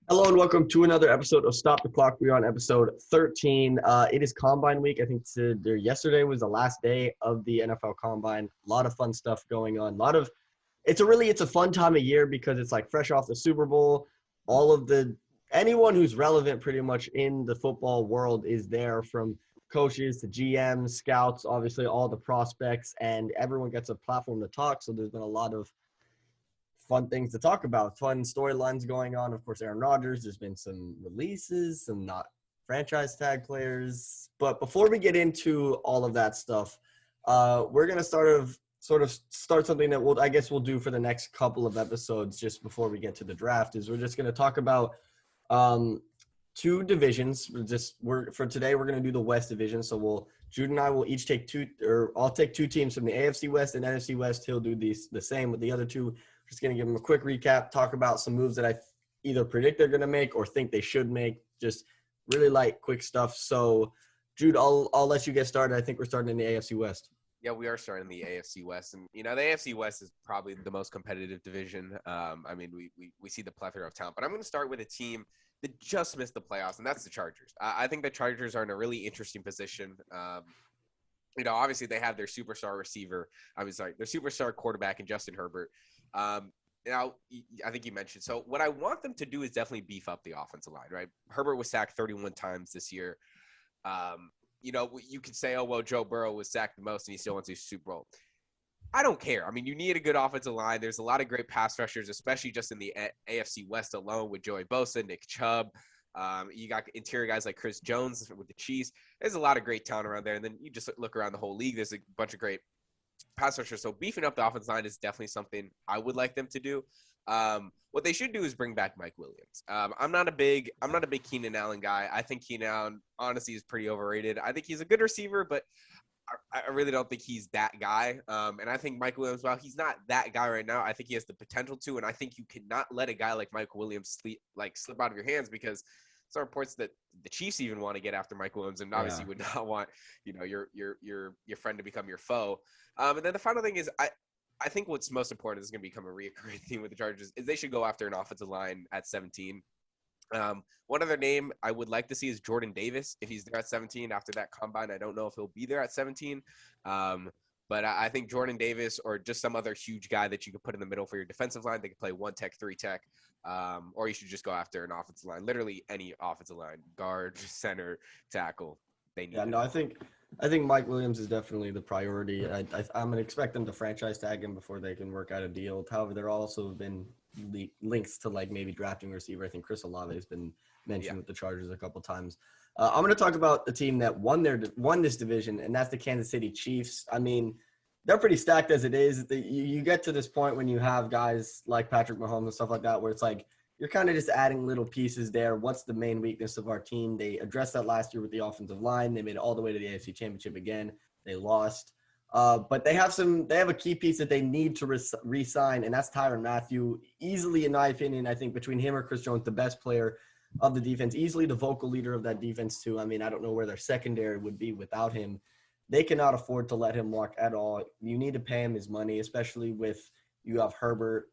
Hello and welcome to another episode of Stop the Clock. We're on episode 13. It is Combine Week. I think yesterday was the last day of the NFL Combine. A lot of fun stuff going on. It's a fun time of year because it's like fresh off the Super Bowl. Anyone who's relevant pretty much in the football world is there, from coaches to GMs, scouts, obviously all the prospects, and everyone gets a platform to talk. So there's been a lot of fun things to talk about, fun storylines going on. Of course, Aaron Rodgers, there's been some releases, some not franchise tag players. But before we get into all of that stuff, we're going to start something that we'll do for the next couple of episodes just before we get to the draft. Is we're just going to talk about two divisions. For today, we're going to do the West division. So Jude and I will each take I'll take two teams from the AFC West and NFC West. He'll do the same with the other two. Just going to give them a quick recap, talk about some moves that I either predict they're going to make or think they should make. Just really light, quick stuff. So, Jude, I'll let you get started. I think we're starting in the AFC West. Yeah, we are starting the AFC West. And, the AFC West is probably the most competitive division. We see the plethora of talent. But I'm going to start with a team that just missed the playoffs, and that's the Chargers. I think the Chargers are in a really interesting position. Obviously they have their superstar their superstar quarterback in Justin Herbert. Now, I think you mentioned. So what I want them to do is definitely beef up the offensive line, right? Herbert was sacked 31 times this year. You could say, oh, well, Joe Burrow was sacked the most and he still went to the Super Bowl. I don't care. I mean, you need a good offensive line. There's a lot of great pass rushers, especially just in the AFC West alone with Joey Bosa, Nick Chubb. You got interior guys like Chris Jones with the Chiefs. There's a lot of great talent around there. And then you just look around the whole league. There's a bunch of great pass rushers. So beefing up the offensive line is definitely something I would like them to do. What they should do is bring back Mike Williams. I'm not a big Keenan Allen guy. I think Keenan Allen honestly is pretty overrated. I think he's a good receiver, but I really don't think he's that guy. And I think Mike Williams, while he's not that guy right now, I think he has the potential to. And I think you cannot let a guy like Mike Williams slip out of your hands, because some reports that the Chiefs even want to get after Mike Williams, and obviously would not want your friend to become your foe. And then the final thing is, I think what's most important is going to become a reoccurring theme with the Chargers is they should go after an offensive line at 17. One other name I would like to see is Jordan Davis. If he's there at 17 after that combine, I don't know if he'll be there at 17. But I think Jordan Davis, or just some other huge guy that you could put in the middle for your defensive line. They could play 1-tech, 3-tech, or you should just go after an offensive line. Literally any offensive line, guard, center, tackle. They need. Yeah, no, I think Mike Williams is definitely the priority. I'm going to expect them to franchise tag him before they can work out a deal. However, there also have been links to maybe drafting a receiver. I think Chris Olave has been mentioned with the Chargers a couple times. I'm going to talk about the team that won this division, and that's the Kansas City Chiefs. I mean, they're pretty stacked as it is. You get to this point when you have guys like Patrick Mahomes and stuff like that, where it's like you're kind of just adding little pieces there. What's the main weakness of our team? They addressed that last year with the offensive line. They made it all the way to the AFC Championship again. They lost. But they have a key piece that they need to re-sign, and that's Tyrann Mathieu. Easily, in my opinion, I think between him or Chris Jones, the best player of the defense, easily the vocal leader of that defense too. I mean, I don't know where their secondary would be without him. They cannot afford to let him walk at all. You need to pay him his money, especially with you have Herbert.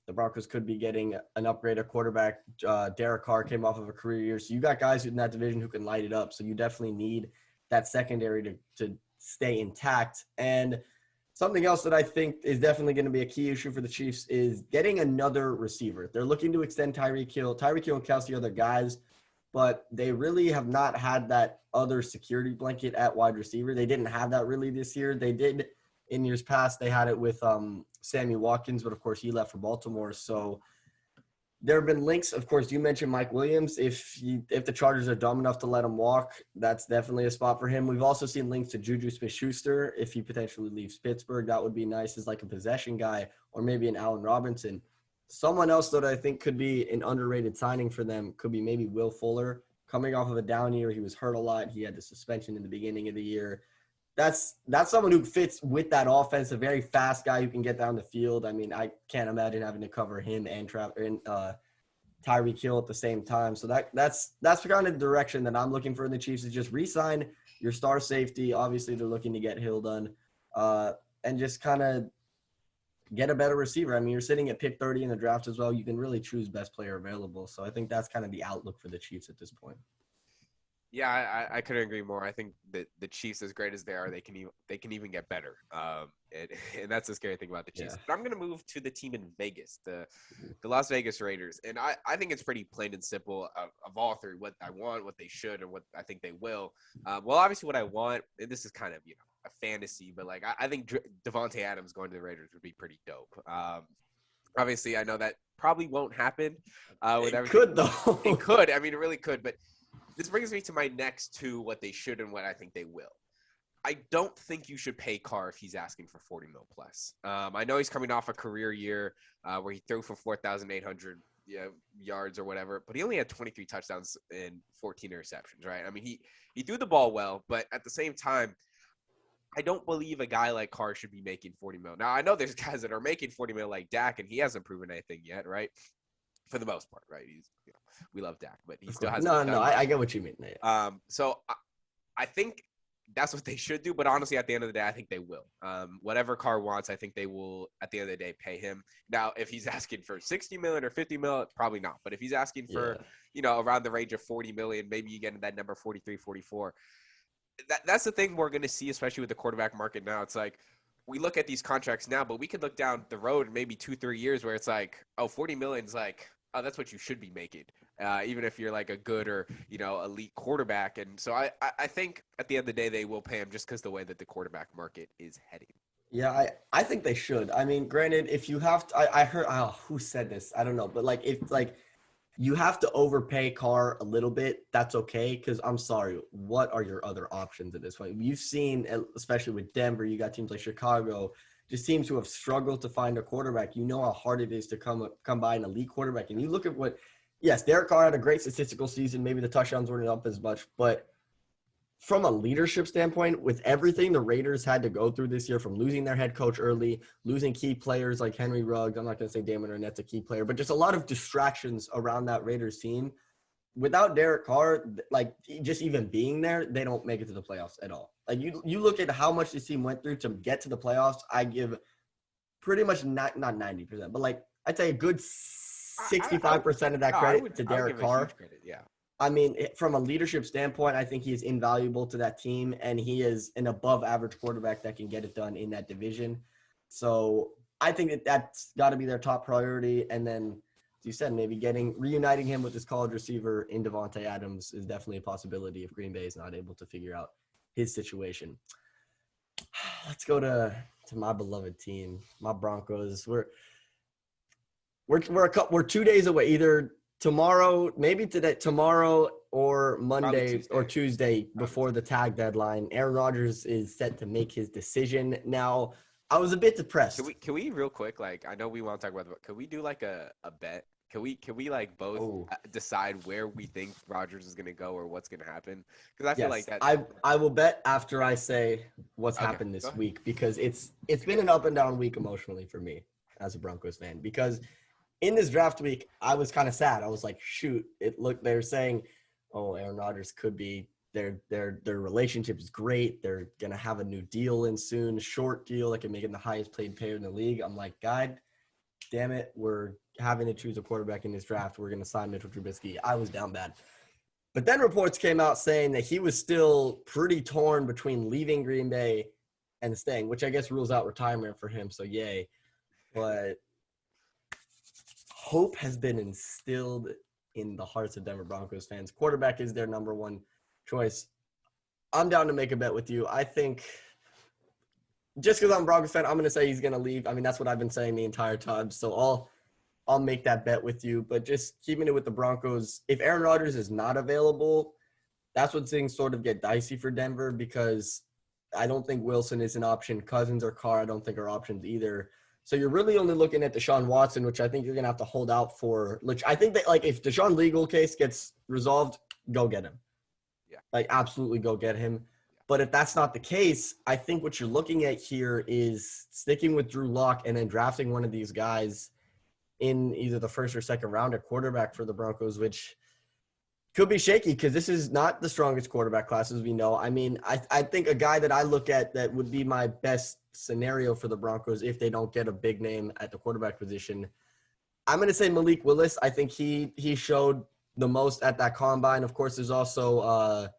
The Broncos could be getting an upgraded quarterback. Derek Carr came off of a career year. So you got guys in that division who can light it up. So you definitely need that secondary to stay intact. And something else that I think is definitely going to be a key issue for the Chiefs is getting another receiver. They're looking to extend Tyreek Hill. Tyreek Hill and Kelsey are the guys, but they really have not had that other security blanket at wide receiver. They didn't have that really this year. They did in years past. They had it with Sammy Watkins, but of course he left for Baltimore. So there have been links. Of course, you mentioned Mike Williams. If the Chargers are dumb enough to let him walk, that's definitely a spot for him. We've also seen links to Juju Smith-Schuster. If he potentially leaves Pittsburgh, that would be nice as like a possession guy, or maybe an Allen Robinson. Someone else that I think could be an underrated signing for them could be maybe Will Fuller. Coming off of a down year, he was hurt a lot. He had the suspension in the beginning of the year. That's someone who fits with that offense, a very fast guy who can get down the field. I mean, I can't imagine having to cover him and Tyreek Hill at the same time. So that's kind of the direction that I'm looking for in the Chiefs, is just re-sign your star safety. Obviously, they're looking to get Hill done, and just kind of get a better receiver. I mean, you're sitting at pick 30 in the draft as well. You can really choose best player available. So I think that's kind of the outlook for the Chiefs at this point. Yeah, I couldn't agree more. I think that the Chiefs, as great as they are, they can even get better. And that's the scary thing about the Chiefs. Yeah. But I'm going to move to the team in Vegas, the Las Vegas Raiders. And I think it's pretty plain and simple of all three, what I want, what they should, and what I think they will. Well, obviously what I want, and this is kind of, a fantasy, but like I think Devontae Adams going to the Raiders would be pretty dope. Obviously, I know that probably won't happen. With It could, though. It could. I mean, it really could. But this brings me to my next two, what they should and what I think they will. I don't think you should pay Carr if he's asking for 40 mil plus. I know he's coming off a career year where he threw for 4,800 yards or whatever, but he only had 23 touchdowns and 14 interceptions, right? I mean, he threw the ball well, but at the same time, I don't believe a guy like Carr should be making 40 mil. Now, I know there's guys that are making 40 mil like Dak, and he hasn't proven anything yet, right? For the most part, right? We love Dak, but he still hasn't. No, I get what you mean. So I think that's what they should do. But honestly, at the end of the day, I think they will. Whatever Carr wants, I think they will, at the end of the day, pay him. Now, if he's asking for 60 million or 50 million, probably not. But if he's asking for, around the range of 40 million, maybe you get into that number 43, 44. That's the thing we're going to see, especially with the quarterback market now. It's like we look at these contracts now, but we could look down the road maybe 2-3 years where it's like, 40 million is like, oh, that's what you should be making, even if you're like a good or, elite quarterback. And so I think at the end of the day, they will pay him just because the way that the quarterback market is heading. Yeah, I think they should. I mean, granted, if you have to, I heard, who said this? I don't know. But like, if like you have to overpay Carr a little bit, that's okay. Because I'm sorry, what are your other options at this point? You've seen, especially with Denver, you got teams like Chicago, just teams who have struggled to find a quarterback. You know how hard it is to come by an elite quarterback. And you look at yes, Derek Carr had a great statistical season. Maybe the touchdowns weren't up as much. But from a leadership standpoint, with everything the Raiders had to go through this year, from losing their head coach early, losing key players like Henry Ruggs, I'm not going to say Damon Arnett's a key player, but just a lot of distractions around that Raiders team. Without Derek Carr, like just even being there, they don't make it to the playoffs at all. Like you look at how much this team went through to get to the playoffs. I give pretty much not 90%, but like I'd say a good 65% of that credit to Derek Carr. Yeah. I mean, from a leadership standpoint, I think he is invaluable to that team, and he is an above-average quarterback that can get it done in that division. So I think that's got to be their top priority. And then, as you said, maybe reuniting him with his college receiver in Devontae Adams is definitely a possibility if Green Bay is not able to figure out his situation. Let's go to my beloved team, my Broncos. We're 2 days away, either tomorrow or Monday or Tuesday before the tag deadline. Aaron Rodgers is set to make his decision. Now, I was a bit depressed. Can we real quick, like, I know we want to talk about it, but could we do like a bet? Can we like both decide where we think Rodgers is going to go or what's going to happen? Because I feel like that. I will bet after I say what's happened this week, because it's been an up and down week emotionally for me as a Broncos fan, because in this draft week, I was kind of sad. I was like, shoot, they're saying, Aaron Rodgers could be, their relationship is great. They're going to have a new deal in soon, short deal that can make him the highest paid player in the league. I'm like, God damn it, we're having to choose a quarterback in this draft. We're going to sign Mitchell Trubisky. I was down bad. But then reports came out saying that he was still pretty torn between leaving Green Bay and staying, which I guess rules out retirement for him. So yay. But hope has been instilled in the hearts of Denver Broncos fans. Quarterback is their number one choice. I'm down to make a bet with you. I think just because I'm a Broncos fan, I'm going to say he's going to leave. I mean, that's what I've been saying the entire time. So I'll make that bet with you. But just keeping it with the Broncos, if Aaron Rodgers is not available, that's when things sort of get dicey for Denver, because I don't think Wilson is an option. Cousins or Carr, I don't think are options either. So you're really only looking at Deshaun Watson, which I think you're going to have to hold out for. Which I think that, like, if Deshaun legal case gets resolved, go get him. Yeah. Like, absolutely go get him. But if that's not the case, I think what you're looking at here is sticking with Drew Lock and then drafting one of these guys in either the first or second round at quarterback for the Broncos, which Could be shaky because this is not the strongest quarterback class, as we know. I mean, I think a guy that I look at that would be my best scenario for the Broncos if they don't get a big name at the quarterback position, I'm going to say Malik Willis. I think he showed the most at that combine. Of course, there's also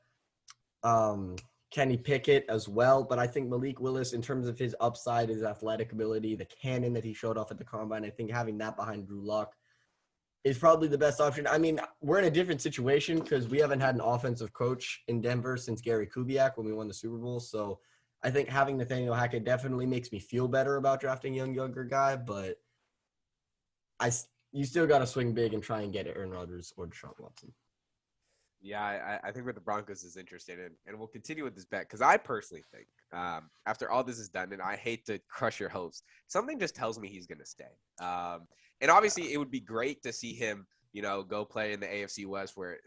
Kenny Pickett as well. But I think Malik Willis, in terms of his upside, his athletic ability, the cannon that he showed off at the combine, I think having that behind Drew Lock is probably the best option. I mean, we're in a different situation because we haven't had an offensive coach in Denver since Gary Kubiak when we won the Super Bowl. So I think having Nathaniel Hackett definitely makes me feel better about drafting a younger guy. But you still got to swing big and try and get Aaron Rodgers or Deshaun Watson. Yeah, I think where the Broncos is interested in, and we'll continue with this bet because I personally think after all this is done, and I hate to crush your hopes, something just tells me he's going to stay. And obviously, it would be great to see him, go play in the AFC West where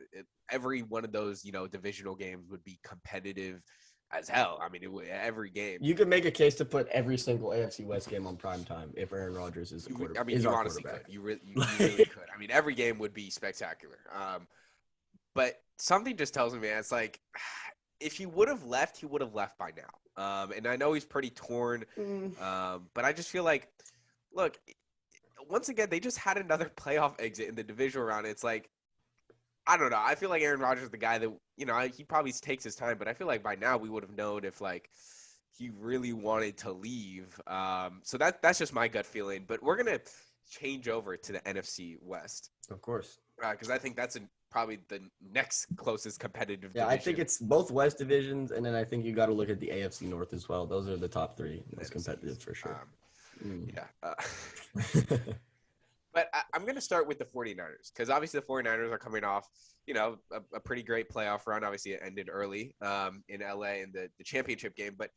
every one of those, divisional games would be competitive as hell. I mean, every game. You could make a case to put every single AFC West game on prime time if Aaron Rodgers is the quarterback. I mean, you honestly could. You really could. I mean, every game would be spectacular. But something just tells me, man, it's like if he would have left, he would have left by now. And I know he's pretty torn, but I just feel like, look, once again, they just had another playoff exit in the divisional round. It's like, I don't know. I feel like Aaron Rodgers is the guy that, he probably takes his time, but I feel like by now we would have known if, like, he really wanted to leave. So that's just my gut feeling. But we're going to change over to the NFC West. Of course. Because I think that's probably the next closest competitive division. I think it's both West divisions, and then I think you got to look at the AFC North as well. Those are the top three most competitive for sure. Yeah. But I'm going to start with the 49ers because obviously the 49ers are coming off, a pretty great playoff run. Obviously, it ended early in LA in the championship game. But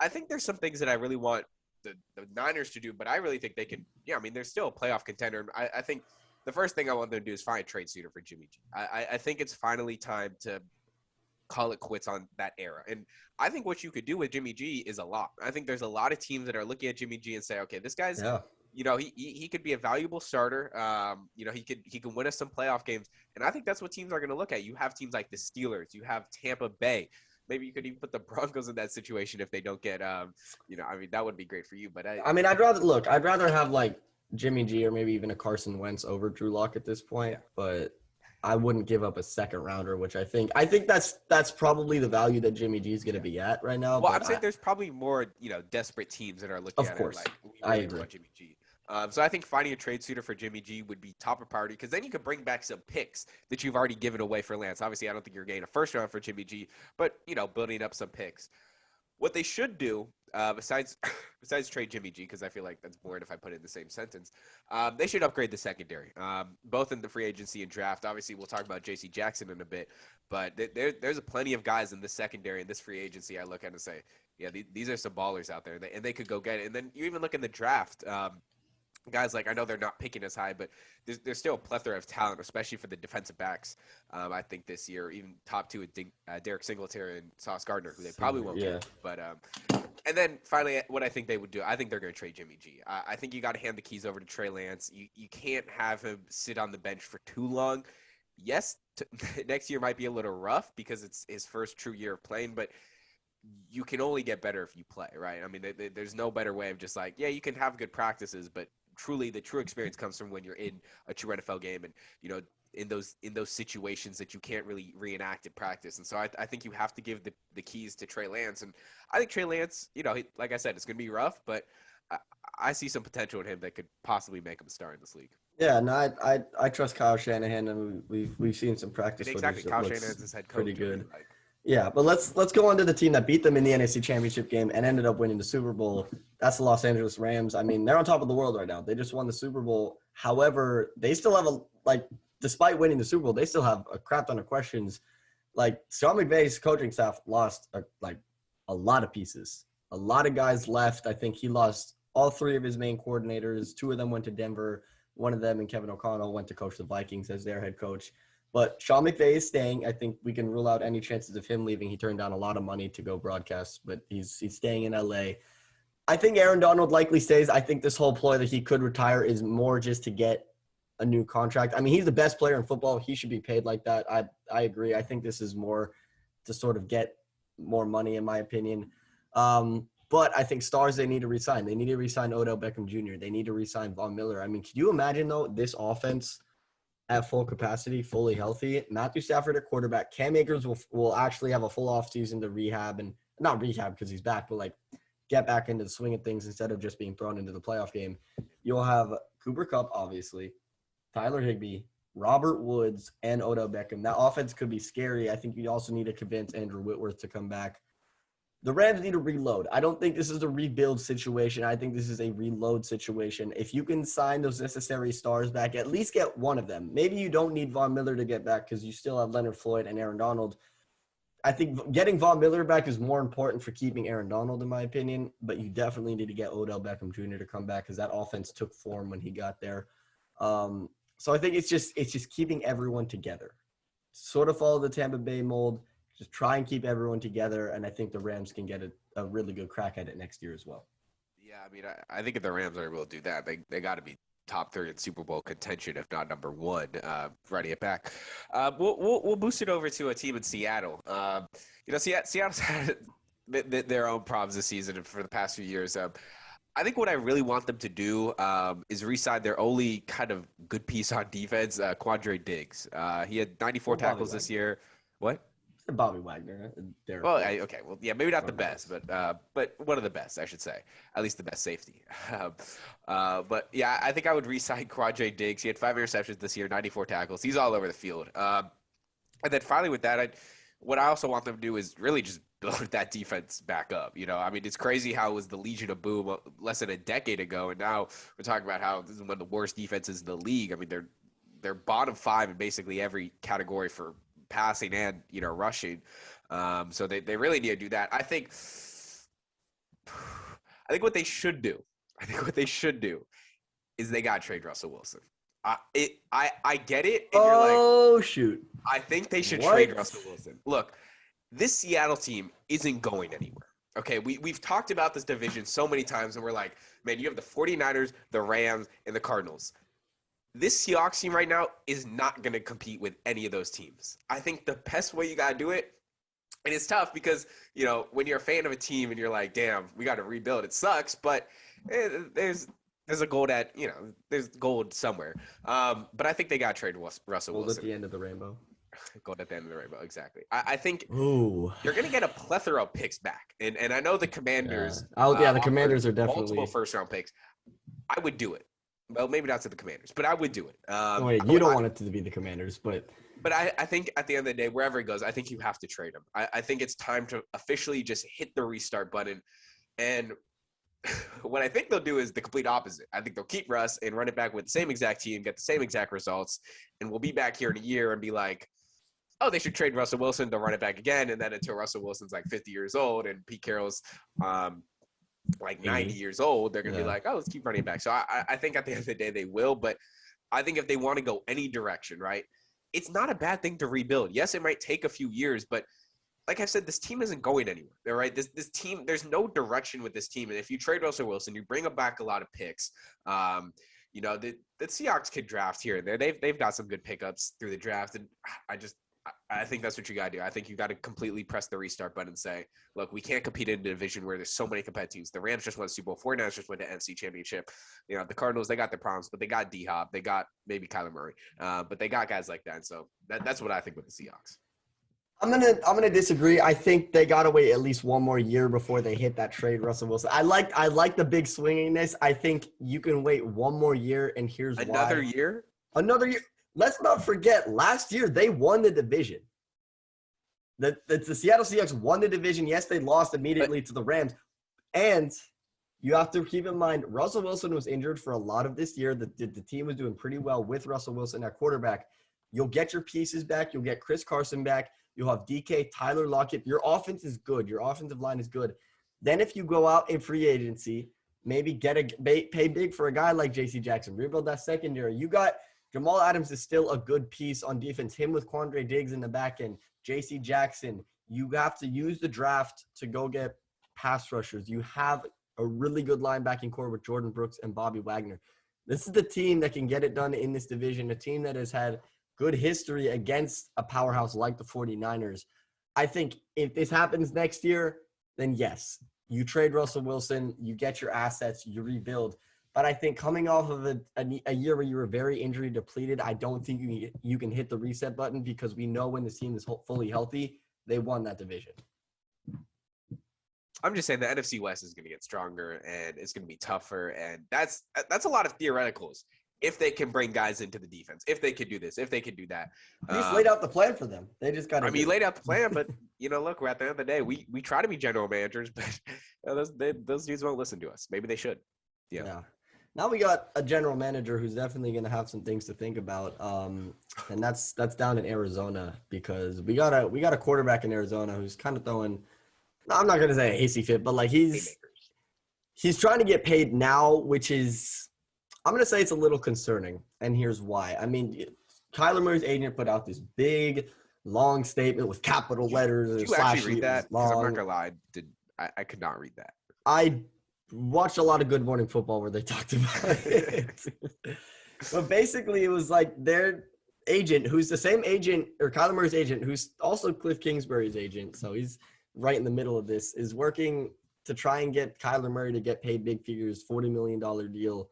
I think there's some things that I really want the Niners to do, but I really think they can. Yeah, I mean, they're still a playoff contender. I think the first thing I want them to do is find a trade suitor for Jimmy G. I think it's finally time to call it quits on that era. And I think what you could do with Jimmy G is a lot. I think there's a lot of teams that are looking at Jimmy G and say, okay, this guy's, he could be a valuable starter. He can win us some playoff games. And I think that's what teams are going to look at. You have teams like the Steelers. You have Tampa Bay. Maybe you could even put the Broncos in that situation if they don't get, that would be great for you. But I'd rather have like Jimmy G or maybe even a Carson Wentz over Drew Lock at this point, but I wouldn't give up a second rounder, which I think that's probably the value that Jimmy G is going to be at right now. Well, I'm saying there's probably more, desperate teams that are looking at it like, I agree. Want Jimmy G. So I think finding a trade suitor for Jimmy G would be top of priority because then you could bring back some picks that you've already given away for Lance. Obviously, I don't think you're getting a first round for Jimmy G, but, building up some picks. What they should do, besides trade Jimmy G, because I feel like that's boring if I put it in the same sentence, they should upgrade the secondary, both in the free agency and draft. Obviously, we'll talk about J.C. Jackson in a bit, but there's plenty of guys in this secondary and this free agency I look at and say, yeah, these are some ballers out there, and they could go get it. And then you even look in the draft, guys like, I know they're not picking as high, but there's still a plethora of talent, especially for the defensive backs. I think this year, even top two with Derek Singletary and Sauce Gardner, who they probably won't get. But and then finally, what I think they would do, I think they're going to trade Jimmy G. I think you got to hand the keys over to Trey Lance. You can't have him sit on the bench for too long. Yes, next year might be a little rough because it's his first true year of playing, but you can only get better if you play, right? I mean, there's no better way of just like, yeah, you can have good practices, but truly the true experience comes from when you're in a true NFL game and, in those situations that you can't really reenact in practice. And so I think you have to give the keys to Trey Lance. And I think Trey Lance, like I said, it's going to be rough, but I see some potential in him that could possibly make him a star in this league. Yeah, no, I trust Kyle Shanahan, and we've seen some practice. Exactly, Kyle Shanahan's his head coach. Pretty good. Yeah, but let's go on to the team that beat them in the NFC Championship game and ended up winning the Super Bowl. That's the Los Angeles Rams. I mean, they're on top of the world right now. They just won the Super Bowl. However, they still have despite winning the Super Bowl, they still have a crap ton of questions. Like, Sean McVay's coaching staff lost a lot of pieces. A lot of guys left. I think he lost all three of his main coordinators. Two of them went to Denver. One of them, and Kevin O'Connell, went to coach the Vikings as their head coach. But Sean McVay is staying. I think we can rule out any chances of him leaving. He turned down a lot of money to go broadcast, but he's staying in LA. I think Aaron Donald likely stays. I think this whole ploy that he could retire is more just to get a new contract. I mean, he's the best player in football. He should be paid like that. I agree. I think this is more to sort of get more money, in my opinion. But I think stars they need to resign. They need to resign Odell Beckham Jr. They need to resign Von Miller. I mean, can you imagine, though, this offense at full capacity, fully healthy? Matthew Stafford at quarterback. Cam Akers will actually have a full offseason to rehab, and not rehab because he's back, but like get back into the swing of things instead of just being thrown into the playoff game. You'll have Cooper Kupp, obviously, Tyler Higbee, Robert Woods, and Odell Beckham. That offense could be scary. I think you also need to convince Andrew Whitworth to come back. The Rams need to reload. I don't think this is a rebuild situation. I think this is a reload situation. If you can sign those necessary stars back, at least get one of them. Maybe you don't need Von Miller to get back because you still have Leonard Floyd and Aaron Donald. I think getting Von Miller back is more important for keeping Aaron Donald, in my opinion, but you definitely need to get Odell Beckham Jr. to come back because that offense took form when he got there. So I think it's just keeping everyone together. Sort of follow the Tampa Bay mold. Just try and keep everyone together, and I think the Rams can get a really good crack at it next year as well. Yeah, I mean, I think if the Rams are able to do that, they got to be top 3 in Super Bowl contention, if not number 1, ready it back. We'll boost it over to a team in Seattle. Seattle's had their own problems this season and for the past few years. I think what I really want them to do is re-sign their only kind of good piece on defense, Quandre Diggs. He had 94 tackles this year. What? Bobby Wagner. Well, maybe not the best, but one of the best, I should say. At least the best safety. But yeah, I think I would re-sign Quandre Diggs. He had 5 interceptions this year, 94 tackles. He's all over the field. And then finally with that, what I also want them to do is really just build that defense back up. I mean, it's crazy how it was the Legion of Boom less than a decade ago, and now we're talking about how this is one of the worst defenses in the league. I mean, they're bottom 5 in basically every category for passing and rushing. So they really need to do that. I think what they should do is they got to trade Russell Wilson. I get it. And you're like, shoot. I think they should trade Russell Wilson. Look, this Seattle team isn't going anywhere. Okay, we've talked about this division so many times, and we're like, man, you have the 49ers, the Rams, and the Cardinals. This Seahawks team right now is not going to compete with any of those teams. I think the best way you got to do it, and it's tough because, when you're a fan of a team and you're like, damn, we got to rebuild, it sucks, but there's a gold there's gold somewhere. But I think they got to trade Russell Wilson. Gold at the end of the rainbow. Gold at the end of the rainbow, exactly. I think you're going to get a plethora of picks back. And I know the Commanders. The Commanders are definitely multiple first-round picks. I would do it. Well, maybe not to the Commanders, but I would do it. You don't want it to be the Commanders, but I think at the end of the day, wherever it goes, I think you have to trade him. I think it's time to officially just hit the restart button. And what I think they'll do is the complete opposite. I think they'll keep Russ and run it back with the same exact team, get the same exact results, and we'll be back here in a year and be like, oh, they should trade Russell Wilson. They'll run it back again, and then until Russell Wilson's like 50 years old and Pete Carroll's like 90 years old, they're going to be like, oh, let's keep running back. So I think at the end of the day, they will. But I think if they want to go any direction, right, it's not a bad thing to rebuild. Yes, it might take a few years, but like I said, this team isn't going anywhere, right? This team, there's no direction with this team. And if you trade Russell Wilson, you bring back a lot of picks. The Seahawks could draft here and there. They've got some good pickups through the draft. And I think that's what you got to do. I think you got to completely press the restart button and say, look, we can't compete in a division where there's so many competitive teams. The Rams just won the Super Bowl. 49ers just won the NFC Championship. The Cardinals, they got their problems, but they got D-Hop. They got maybe Kyler Murray. But they got guys like that. And so that's what I think with the Seahawks. I'm gonna disagree. I think they gotta wait at least one more year before they hit that trade Russell Wilson. I like the big swinginess. I think you can wait one more year, and here's another why. Another year. Let's not forget, last year they won the division. The Seattle Seahawks won the division. Yes, they lost immediately to the Rams. And you have to keep in mind, Russell Wilson was injured for a lot of this year. The team was doing pretty well with Russell Wilson at quarterback. You'll get your pieces back. You'll get Chris Carson back. You'll have DK, Tyler Lockett. Your offense is good. Your offensive line is good. Then if you go out in free agency, maybe pay big for a guy like J.C. Jackson. Rebuild that secondary. You got Jamal Adams is still a good piece on defense. Him with Quandre Diggs in the back end. J.C. Jackson. You have to use the draft to go get pass rushers. You have a really good linebacking core with Jordan Brooks and Bobby Wagner. This is the team that can get it done in this division, a team that has had good history against a powerhouse like the 49ers. I think if this happens next year, then yes, you trade Russell Wilson, you get your assets, you rebuild. But I think coming off of a year where you were very injury depleted, I don't think you can hit the reset button because we know when this team is fully healthy, they won that division. I'm just saying the NFC West is going to get stronger and it's going to be tougher. And that's a lot of theoreticals. If they can bring guys into the defense, if they could do this, if they could do that. You just laid out the plan for them. They just got to you laid out the plan, but, look, we're at the end of the day, we try to be general managers, but those dudes won't listen to us. Maybe they should. Yeah. Now we got a general manager who's definitely going to have some things to think about, and that's down in Arizona because we got a quarterback in Arizona who's kind of throwing – I'm not going to say a hasty fit, but like he's trying to get paid now, which is – I'm going to say it's a little concerning, and here's why. I mean, Kyler Murray's agent put out this big, long statement with capital letters. Did you actually read that? Because I'm not going to lie. I could not read that. I watched a lot of Good Morning Football where they talked about it. But basically it was like their agent, who's the same agent, or Kyler Murray's agent, who's also Cliff Kingsbury's agent, so he's right in the middle of this, is working to try and get Kyler Murray to get paid big figures, $40 million deal,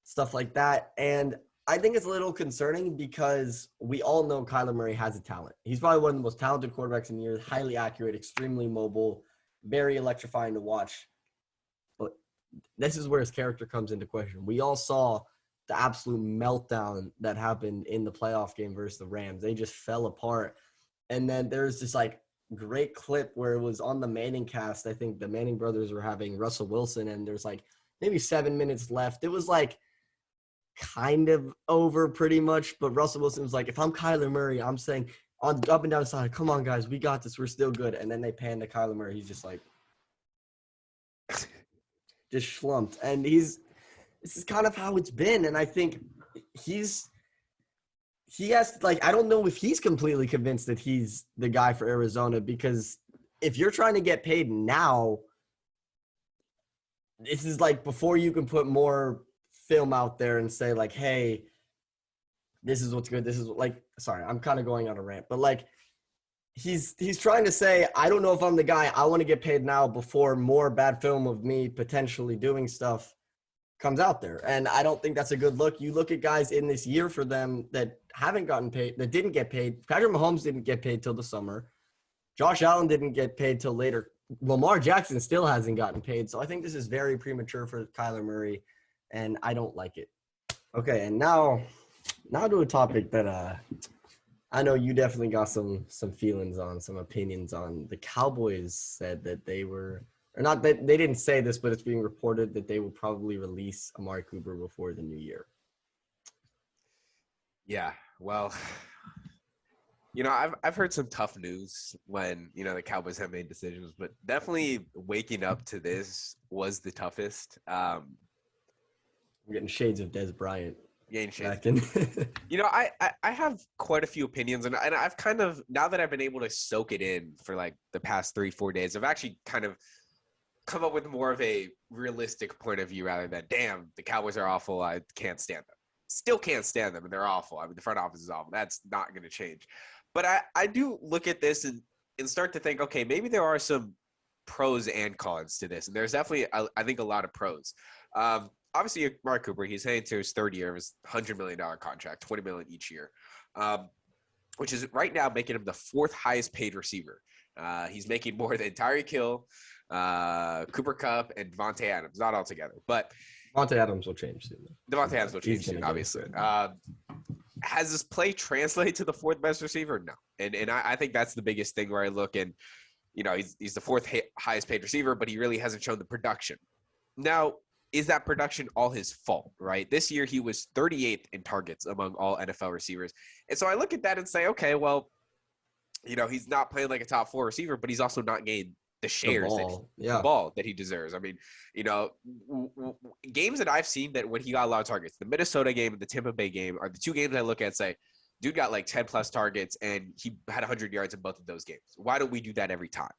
stuff like that. And I think it's a little concerning because we all know Kyler Murray has a talent. He's probably one of the most talented quarterbacks in the year, highly accurate, extremely mobile, very electrifying to watch. But this is where his character comes into question. We all saw the absolute meltdown that happened in the playoff game versus the Rams. They just fell apart. And then there's this like great clip where it was on the Manning cast. I think the Manning brothers were having Russell Wilson, and there's like maybe 7 minutes left. It was like kind of over pretty much, but Russell Wilson was like, if I'm Kyler Murray, I'm saying on up and down the side, come on guys, we got this, we're still good. And then they pan to Kyler Murray. He's just like just slumped. And this is kind of how it's been. And I think he has, like, I don't know if he's completely convinced that he's the guy for Arizona, because if you're trying to get paid now, this is like before you can put more film out there and say like, hey, this is what's good. This is like, sorry, I'm kind of going on a rant, but like he's trying to say, I don't know if I'm the guy. I want to get paid now before more bad film of me potentially doing stuff comes out there. And I don't think that's a good look. You look at guys in this year for them that haven't gotten paid, that didn't get paid. Patrick Mahomes didn't get paid till the summer. Josh Allen didn't get paid till later. Lamar Jackson still hasn't gotten paid. So I think this is very premature for Kyler Murray, and I don't like it. Okay, and now to a topic that I know you definitely got some feelings on, some opinions on. The Cowboys said that they were – or not that they didn't say this, but it's being reported that they will probably release Amari Cooper before the new year. Yeah, well, I've heard some tough news when, the Cowboys have made decisions, but definitely waking up to this was the toughest. I'm getting shades of Des Bryant. I have quite a few opinions, and I've kind of, now that I've been able to soak it in for like the past 3-4 days, I've actually kind of come up with more of a realistic point of view rather than, damn, the Cowboys are awful, I can't stand them. Still can't stand them, and they're awful. I mean, the front office is awful. That's not going to change. But I do look at this and start to think, okay, maybe there are some pros and cons to this, and there's definitely, I think, a lot of pros. Obviously, Amari Cooper, he's heading to his third year of his $100 million contract, $20 million each year, which is right now making him the fourth highest paid receiver. He's making more than Tyreek Hill, Cooper Kupp, and Devontae Adams, not all together. But Devontae Adams will change soon. Devontae Adams will change soon, obviously. Has this play translated to the fourth best receiver? No. And I think that's the biggest thing where I look and, he's the fourth highest paid receiver, but he really hasn't shown the production. Now, is that production all his fault, right? This year he was 38th in targets among all NFL receivers. And so I look at that and say, okay, well, he's not playing like a top 4 receiver, but he's also not getting the shares, the ball that he deserves. I mean, games that I've seen that when he got a lot of targets, the Minnesota game and the Tampa Bay game are the two games I look at and say, Dude got like 10 plus targets and he had 100 yards in both of those games. Why don't we do that every time?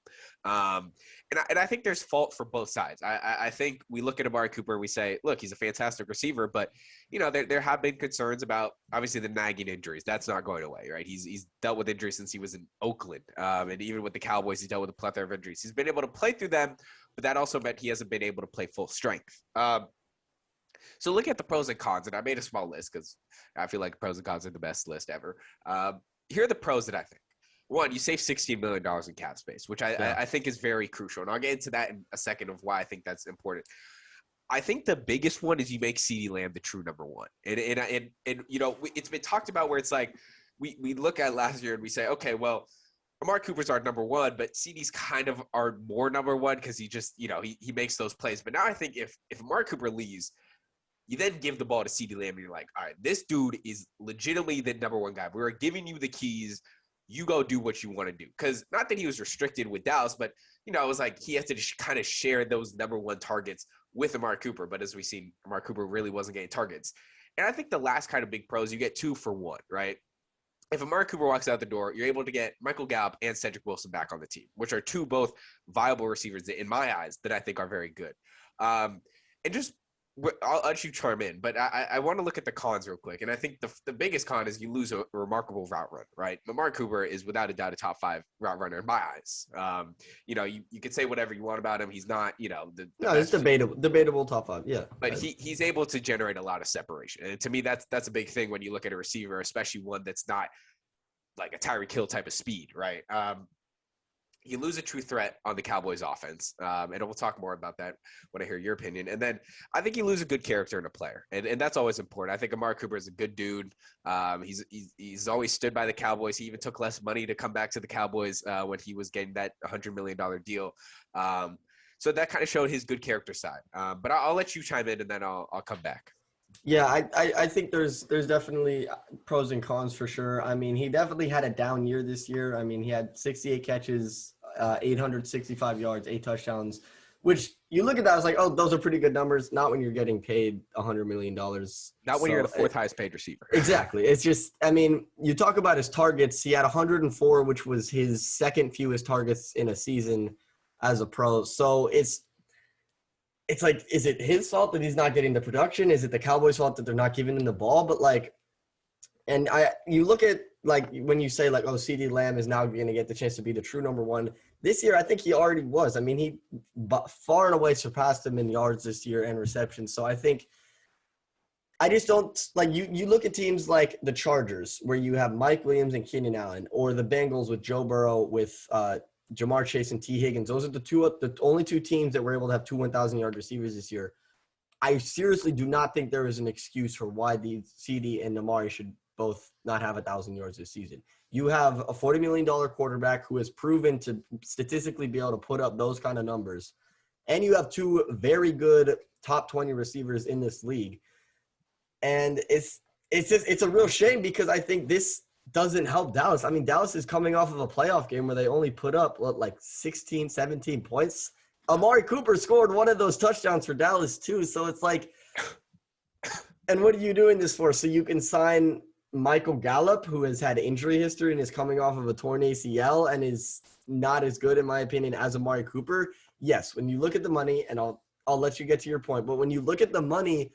And I think there's fault for both sides. I think we look at Amari Cooper, we say, look, he's a fantastic receiver, but there have been concerns about obviously the nagging injuries. That's not going away, right? He's dealt with injuries since he was in Oakland, and even with the Cowboys, he's dealt with a plethora of injuries. He's been able to play through them, but that also meant he hasn't been able to play full strength. So look at the pros and cons, and I made a small list because I feel like pros and cons are the best list ever. Here are the pros that I think. One, you save $16 million in cap space, which I think is very crucial. And I'll get into that in a second of why I think that's important. I think the biggest one is you make CeeDee Lamb the true number one. And it's been talked about where it's like we look at last year and we say, okay, well, Amari Cooper's our number one, but CeeDee's kind of our more number one because he just, he makes those plays. But now I think if Amari Cooper leaves, you then give the ball to CeeDee Lamb and you're like, all right, this dude is legitimately the number one guy. We're giving you the keys. You go do what you want to do. Because not that he was restricted with Dallas, but, it was like he has to kind of share those number one targets with Amari Cooper. But as we've seen, Amari Cooper really wasn't getting targets. And I think the last kind of big pros, you get 2 for 1, right? If Amari Cooper walks out the door, you're able to get Michael Gallup and Cedric Wilson back on the team, which are 2 both viable receivers in my eyes that I think are very good. And just I'll let you chime in, but I want to look at the cons real quick. And I think the biggest con is you lose a remarkable route run, right? Amari Cooper is without a doubt a top 5 route runner in my eyes. You could say whatever you want about him. He's not, it's debatable top 5. Yeah. But he's able to generate a lot of separation. And to me, that's a big thing when you look at a receiver, especially one that's not like a Tyreek Hill type of speed, right? You lose a true threat on the Cowboys offense. And we'll talk more about that when I hear your opinion. And then I think you lose a good character in a player. And that's always important. I think Amari Cooper is a good dude. He's always stood by the Cowboys. He even took less money to come back to the Cowboys when he was getting that $100 million deal. So that kind of showed his good character side. But I'll let you chime in and then I'll come back. Yeah, I think there's definitely pros and cons for sure. I mean, he definitely had a down year this year. I mean, he had 68 catches, 865 yards, 8 touchdowns, which you look at that, it's like, oh, those are pretty good numbers. Not when you're getting paid $100 million. Not when you're the 4th highest paid receiver. Exactly. It's just, I mean, you talk about his targets. He had 104, which was his second fewest targets in a season as a pro. So it's like, is it his fault that he's not getting the production? Is it the Cowboys' fault that they're not giving him the ball? But you look at like when you say like, oh, CeeDee Lamb is now going to get the chance to be the true number one. This year, I think he already was. I mean, he far and away surpassed him in yards this year and receptions. So I think I just don't like you look at teams like the Chargers where you have Mike Williams and Keenan Allen, or the Bengals with Joe Burrow with Jamar Chase and T. Higgins. Those are the only 2 teams that were able to have 2 1,000-yard receivers this year. I seriously do not think there is an excuse for why the CeeDee and Amari should both not have 1,000 yards this season. You have a $40 million quarterback who has proven to statistically be able to put up those kind of numbers. And you have 2 very good top 20 receivers in this league. And it's a real shame because I think this doesn't help Dallas. I mean, Dallas is coming off of a playoff game where they only put up, 16, 17 points. Amari Cooper scored one of those touchdowns for Dallas, too. So it's like, and what are you doing this for? So you can sign Michael Gallup, who has had injury history and is coming off of a torn ACL and is not as good, in my opinion, as Amari Cooper. Yes, when you look at the money, and I'll let you get to your point, but when you look at the money,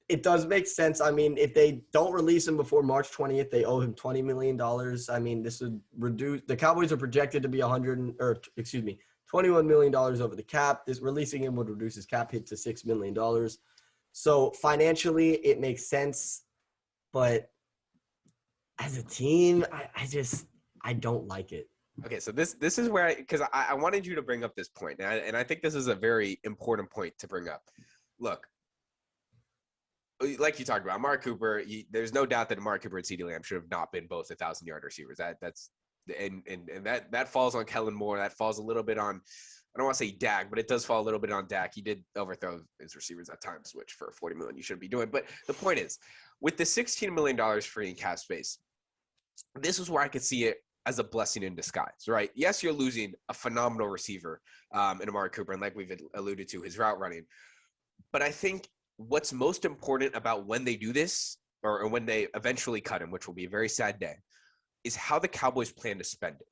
it does make sense. I mean, if they don't release him before March 20th, they owe him $20 million. I mean, this would reduce – the Cowboys are projected to be $21 million over the cap. Releasing him would reduce his cap hit to $6 million. So financially, it makes sense. But as a team, I don't like it. Okay, so this is where because I wanted you to bring up this point, and I think this is a very important point to bring up. Look, like you talked about, Amari Cooper, there's no doubt that Amari Cooper and CeeDee Lamb should have not been both 1,000-yard receivers. That falls on Kellen Moore. That falls a little bit on, I don't want to say Dak, but it does fall a little bit on Dak. He did overthrow his receivers at times, which for $40 million you shouldn't be doing. But the point is, with the $16 million free in cap space, this is where I could see it as a blessing in disguise, right? Yes, you're losing a phenomenal receiver in Amari Cooper, and like we've alluded to, his route running. But I think what's most important about when they do this or when they eventually cut him, which will be a very sad day, is how the Cowboys plan to spend it.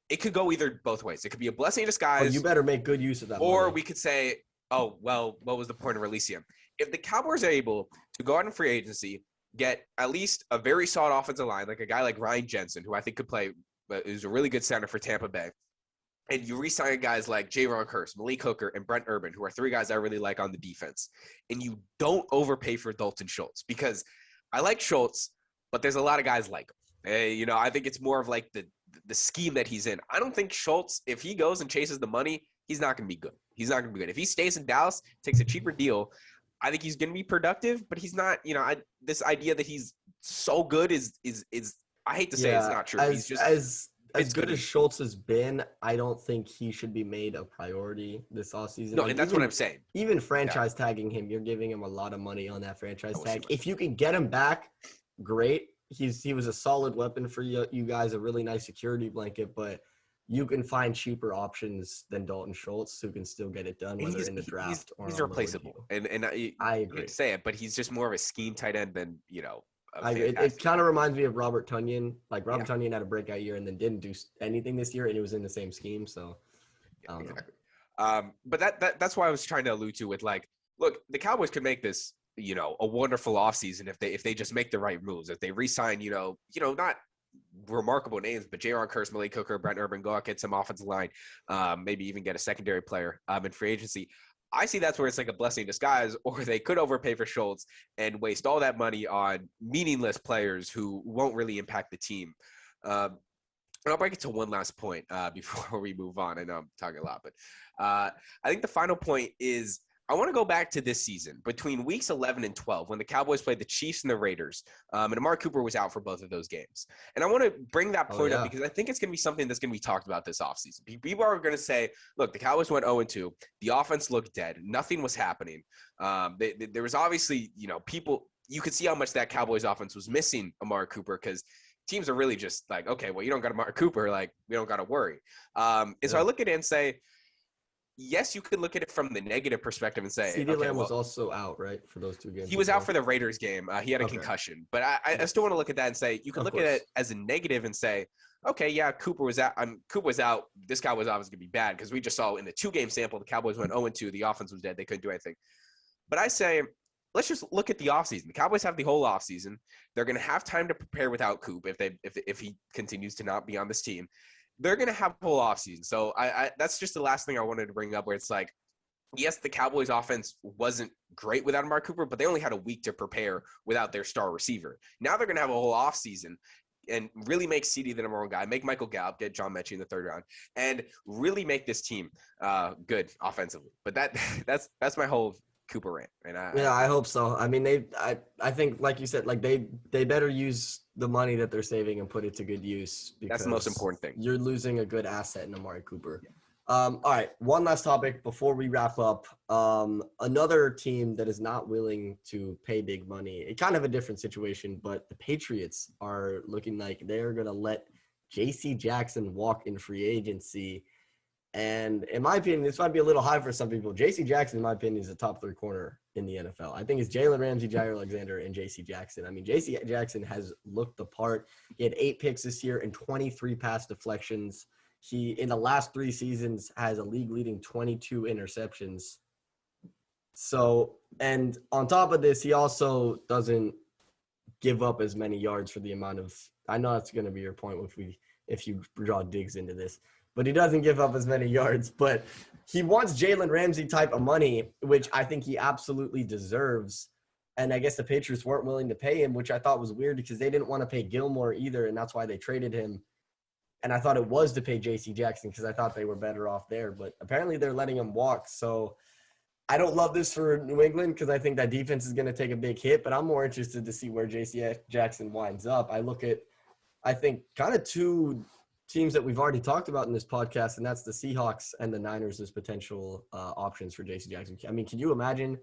It could go either both ways. It could be a blessing in disguise. Oh, you better make good use of that or money. we could say, oh, well, what was the point of releasing him? If the Cowboys are able to go out in free agency, get at least a very solid offensive line, like a guy like Ryan Jensen, who I think could play, is a really good center for Tampa Bay, and you re-sign guys like Jaron Kearse, Malik Hooker, and Brent Urban, who are three guys I really like on the defense, and you don't overpay for Dalton Schultz, because I like Schultz, but there's a lot of guys like him. I think it's more of like the scheme that he's in. I don't think Schultz, if he goes and chases the money, he's not going to be good. He's not going to be good. If he stays in Dallas, takes a cheaper deal, I think he's going to be productive, but he's not, this idea that he's so good is I hate to say it's not true. He's just as good as Schultz has been, I don't think he should be made a priority this offseason. No, and that's what I'm saying. Even franchise tagging him, you're giving him a lot of money on that franchise tag. If you can get him back, great. He was a solid weapon for you guys, a really nice security blanket, but you can find cheaper options than Dalton Schultz who can still get it done, whether in the draft or he's replaceable. And I agree. To say it, but he's just more of a scheme tight end than, it kind of reminds me of Robert Tonyan. Like Robert Tonyan had a breakout year and then didn't do anything this year, and it was in the same scheme. So, exactly. But that's why I was trying to allude to with look, the Cowboys could make this, a wonderful offseason if they just make the right moves. If they re-sign, not remarkable names, but Jaron Kearse, Malik Hooker, Brent Urban, go out, get some offensive line, maybe even get a secondary player in free agency. I see that's where it's like a blessing in disguise, or they could overpay for Schultz and waste all that money on meaningless players who won't really impact the team. And I'll break it to one last point before we move on. I know I'm talking a lot, but I think the final point is I want to go back to this season between weeks 11 and 12 when the Cowboys played the Chiefs and the Raiders, and Amari Cooper was out for both of those games. And I want to bring that point up because I think it's going to be something that's going to be talked about this offseason. People are going to say, look, the Cowboys went 0-2. The offense looked dead. Nothing was happening. There was obviously, people – you could see how much that Cowboys offense was missing Amari Cooper because teams are really just like, okay, well, you don't got Amari Cooper. Like, we don't got to worry. And so I look at it and say – yes, you could look at it from the negative perspective and say, CeeDee Lamb was also out, right, for those two games. He was out for the Raiders game. He had a concussion. But I still want to look at that and say, you can look at it as a negative and say, okay, yeah, Cooper was out. Cooper was out. This guy was obviously going to be bad because we just saw in the two-game sample, the Cowboys went 0-2. The offense was dead. They couldn't do anything. But I say, let's just look at the offseason. The Cowboys have the whole offseason. They're going to have time to prepare without Coop if he continues to not be on this team. They're going to have a whole offseason. So that's just the last thing I wanted to bring up where it's like, yes, the Cowboys offense wasn't great without Amari Cooper, but they only had a week to prepare without their star receiver. Now they're going to have a whole offseason and really make CeeDee the number one guy, make Michael Gallup, get John Mechie in the third round, and really make this team good offensively. But that's my whole Cooper rant. And I hope so. I mean, I think, like you said, like they better use the money that they're saving and put it to good use. Because that's the most important thing. You're losing a good asset in Amari Cooper. All right, one last topic before we wrap up. Another team that is not willing to pay big money. It's kind of a different situation, but the Patriots are looking like they're going to let J.C. Jackson walk in free agency. And in my opinion, this might be a little high for some people. J.C. Jackson, in my opinion, is a top 3 corner in the NFL. I think it's Jalen Ramsey, Jair Alexander, and J.C. Jackson. I mean, J.C. Jackson has looked the part. He had 8 picks this year and 23 pass deflections. He, in the last 3 seasons, has a league-leading 22 interceptions. So, and on top of this, he also doesn't give up as many yards for the amount of – I know that's going to be your point if you draw digs into this. But he doesn't give up as many yards. But he wants Jalen Ramsey type of money, which I think he absolutely deserves. And I guess the Patriots weren't willing to pay him, which I thought was weird because they didn't want to pay Gilmore either, and that's why they traded him. And I thought it was to pay J.C. Jackson because I thought they were better off there. But apparently they're letting him walk. So I don't love this for New England because I think that defense is going to take a big hit. But I'm more interested to see where J.C. Jackson winds up. I think, kind of 2 teams that we've already talked about in this podcast, and that's the Seahawks and the Niners as potential options for J.C. Jackson. I mean, can you imagine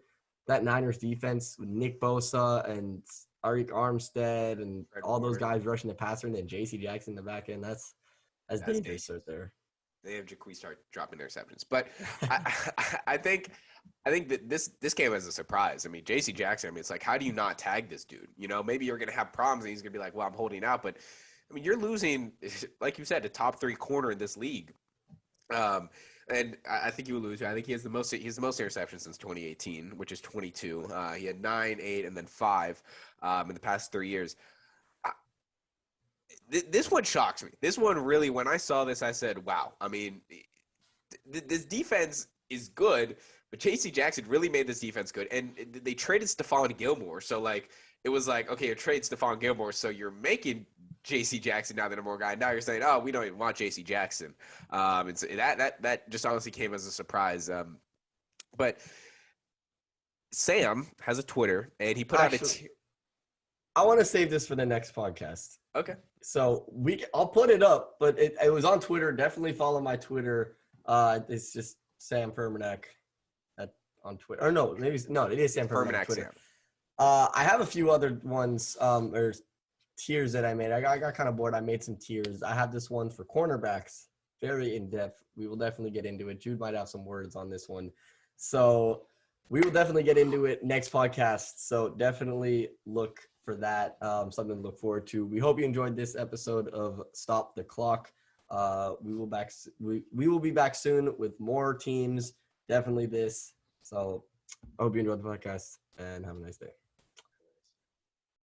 that Niners defense with Nick Bosa and Arik Armstead and all those guys rushing the passer and then J.C. Jackson in the back end? That's dangerous right there. They have Jaquez start dropping interceptions. But I think that this came as a surprise. I mean, J.C. Jackson, I mean, it's like, how do you not tag this dude? You know, maybe you're going to have problems and he's going to be like, well, I'm holding out. But, I mean, you're losing, like you said, a top 3 corner in this league. And I think you lose. I think he has the most interceptions since 2018, which is 22. He had 9, 8, and then 5 in the past 3 years. This one shocks me. This one really, when I saw this, I said, wow. I mean, this defense is good, but J.C. Jackson really made this defense good. And they traded Stephon Gilmore. So, like, it was like, okay, you trade Stephon Gilmore, so you're making J.C. Jackson now the number 1 guy. Now you're saying, oh, we don't even want J.C. Jackson. And so that just honestly came as a surprise. But Sam has a Twitter, and he put out I want to save this for the next podcast. Okay. So I'll put it up, but it was on Twitter. Definitely follow my Twitter. It's just Sam Furmaniak on Twitter. Or no, it is Sam Furmaniak. Twitter. Sam. I have a few other ones or tiers that I made. I got kind of bored. I made some tiers. I have this one for cornerbacks, very in depth. We will definitely get into it. Jude might have some words on this one, so we will definitely get into it next podcast. So definitely look for that. Something to look forward to. We hope you enjoyed this episode of Stop the Clock. We will be back soon with more teams. Definitely this. So I hope you enjoyed the podcast and have a nice day.